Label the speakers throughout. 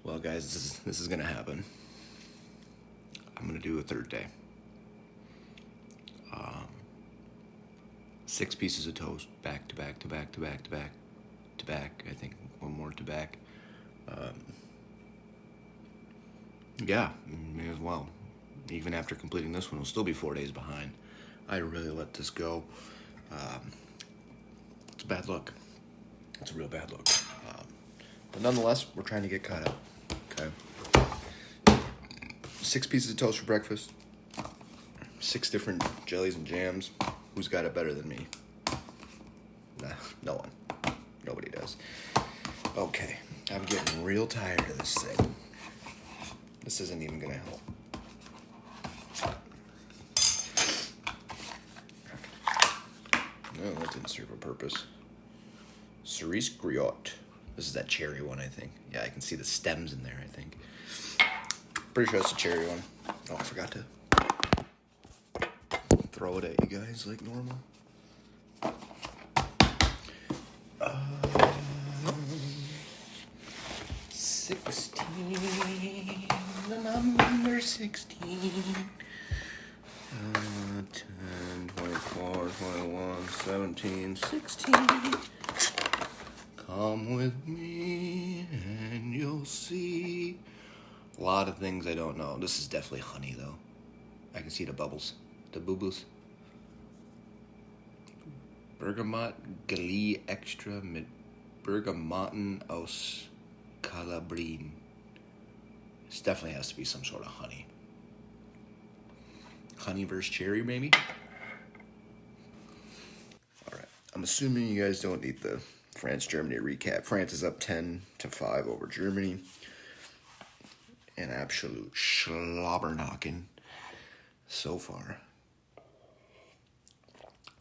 Speaker 1: Well, guys, this is gonna happen. I'm gonna do a third day. 6 pieces of toast, back to back to back to back to back to back. I think one more to back. Yeah, may as well. Even after completing this one, we'll still be 4 days behind. I really let this go. It's bad luck. It's a real bad luck. But nonetheless, we're trying to get caught up. Okay. 6 pieces of toast for breakfast. 6 different jellies and jams. Who's got it better than me? Nah, no one. Nobody does. Okay, I'm getting real tired of this thing. This isn't even gonna help. No, that didn't serve a purpose. Cerise Griotte. This is that cherry one, I think. Yeah, I can see the stems in there, I think. Pretty sure that's a cherry one. Oh, I forgot to throw it at you guys like normal. 16, the number 16. 10, 24, 21, 17, 16. Come with me and you'll see a lot of things I don't know. This is definitely honey, though. I can see the bubbles, the boo-boos. Bergamot Glee Extra mit Bergamotten aus Calabrine. This definitely has to be some sort of honey. Honey versus cherry, maybe? Alright. I'm assuming you guys don't need the France-Germany recap. France is up 10-5 over Germany. An absolute schlobberknocken so far.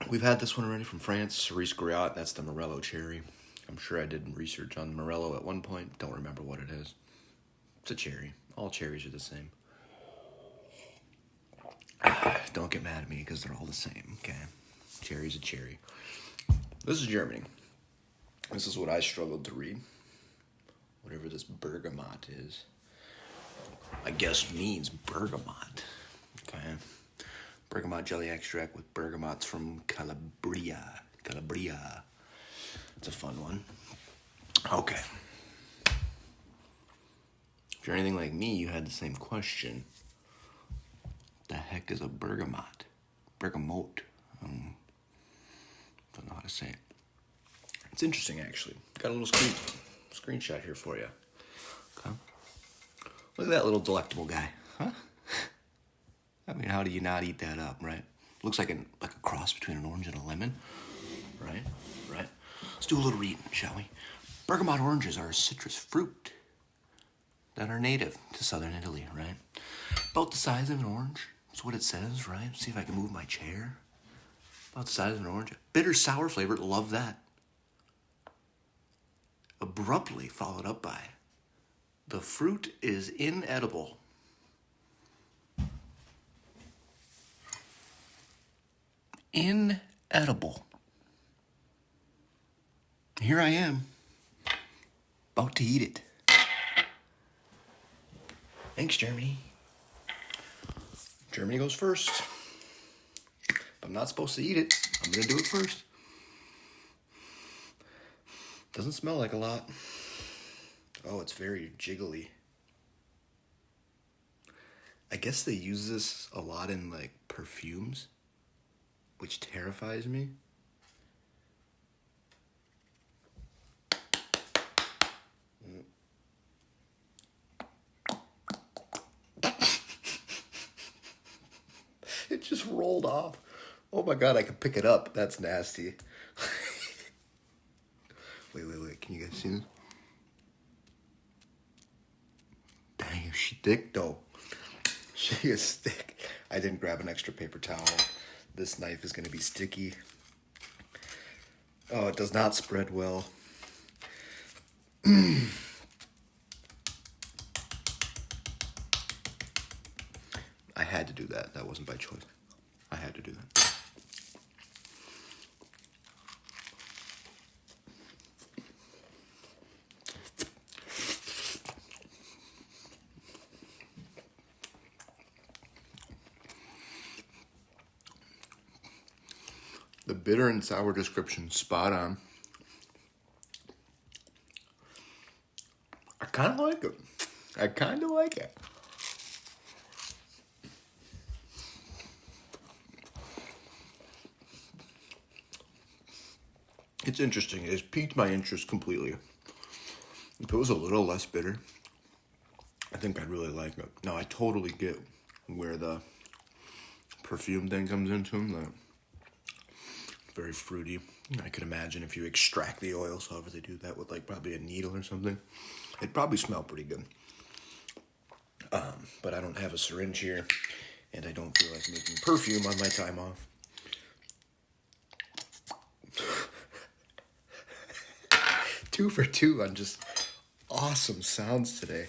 Speaker 1: We've had this one already from France, Cerise Griotte. That's the Morello cherry. I'm sure I did research on Morello at one point. Don't remember what it is. It's a cherry. All cherries are the same. Don't get mad at me because they're all the same, okay? Cherry's a cherry. This is Germany. This is what I struggled to read. Whatever this bergamot is. I guess means bergamot. Okay. Bergamot jelly extract with bergamots from Calabria. Calabria. It's a fun one. Okay. If you're anything like me, you had the same question. The heck is a bergamot? Bergamot. Don't know how to say it. It's interesting, actually. Got a little screenshot here for you. Okay. Look at that little delectable guy, huh? I mean, how do you not eat that up, right? Looks like a cross between an orange and a lemon, right? Right. Let's do a little reading, shall we? Bergamot oranges are a citrus fruit that are native to southern Italy, right? About the size of an orange. That's what it says, right? See if I can move my chair. About the size of an orange. Bitter, sour flavor. Love that. Abruptly followed up by, the fruit is inedible. Inedible. Here I am, about to eat it. Thanks, Germany. Germany goes first. If I'm not supposed to eat it, I'm gonna do it first. Doesn't smell like a lot. Oh, it's very jiggly. I guess they use this a lot in like perfumes, which terrifies me. It just rolled off. Oh my god, I can pick it up. That's nasty. Wait. Can you guys see this? Dang, she's thick though. She is thick. I didn't grab an extra paper towel. This knife is going to be sticky. Oh, it does not spread well. I had to do that. That wasn't by choice. I had to do that. The bitter and sour description, spot on. I kind of like it. I kind of like it. It's interesting. It's piqued my interest completely. If it was a little less bitter, I think I'd really like it. Now, I totally get where the perfume thing comes into them. The very fruity. I could imagine if you extract the oils, however they do that with like probably a needle or something, it'd probably smell pretty good. But I don't have a syringe here, and I don't feel like making perfume on my time off. Two for two on just awesome sounds today.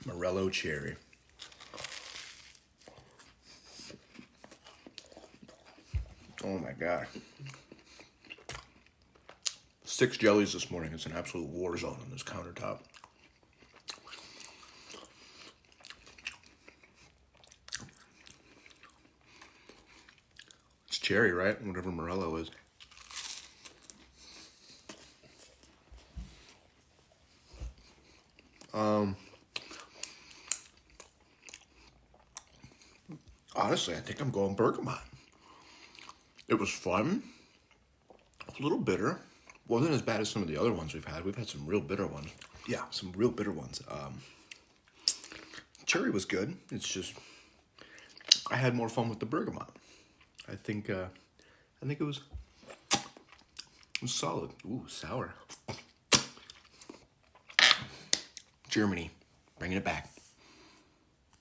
Speaker 1: Morello cherry. Oh my God. 6 jellies this morning. It's an absolute war zone on this countertop. It's cherry, right? Whatever Morello is. Honestly, I think I'm going bergamot. It was fun. A little bitter. Wasn't as bad as some of the other ones we've had. We've had some real bitter ones. Yeah, some real bitter ones. Cherry was good. It's just I had more fun with the bergamot. I think it was solid. Ooh, sour. Germany, bringing it back.